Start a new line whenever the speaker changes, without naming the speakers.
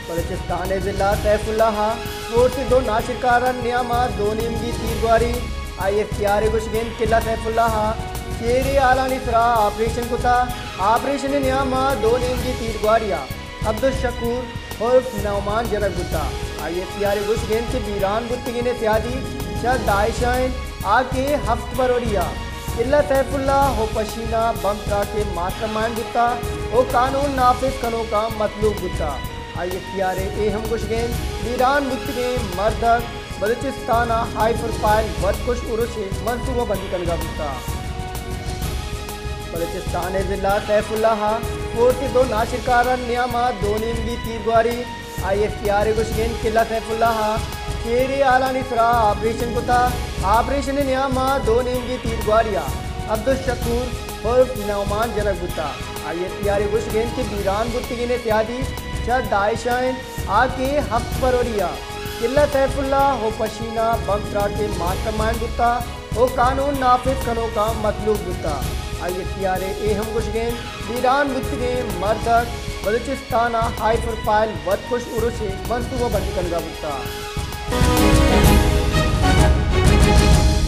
बलूचिस्तान ज़िला सैफुल्लाह स्पोर्ट्स दो नाशिरकारान नियामा दो नीमगी तीरगुआरी IFTR गुशगेन किला सैफुल्लाह शेरे आलानी सरा ऑपरेशन कुता ऑपरेशन नियामा दो नीमगी तीरगुआरिया अब्दुल शकूर उर्फ नौमान जरग गुता IFTR गुशगेन के बीरान गुत्तगिन त्यादी शद दाइशाइन आके हफ्त बरोरिया किला सैफुल्लाह हो पशीना बम के मास्टरमाइंड गुता ओ कानून नाफिज कनो का मतलूब गुता IFTR हम गुशगेन बीरान गुत्तगे मर्दक बलूचिस्तान हाई प्रोफाइल वदकुश उर्स मनसूबा बंदी कनगा गुता बलूचिस्तान ज़िला सैफुल्लाह स्पोर्ट्स दो नाशिरकारान नियामा दो नीमगी तीरगुआरी IFTR गुशगेन किला सैफुल्लाह शेरे आलानी सरा ऑपरेशन कुता ऑपरेशन नियामा दो नीमगी तीरगुआरिया अब्दुल शकूर उर्फ नौमान जरग गुता IFTR गुशगेन के बीरान गुत्तगिन त्यादी शद दाइशाइन आके हफ्त बरोरिया किला सैफुल्लाह हो पशीना बम के मास्टरमाइंड गुता ओ कानून नाफिज कनो का मतलूब गुता IFTR हम गुशगेन बीरान गुत्तगे मर्दक बलूचिस्तान हाई प्रोफाइल वदकुश उर्स मनसूबा बंदी कनगा गुता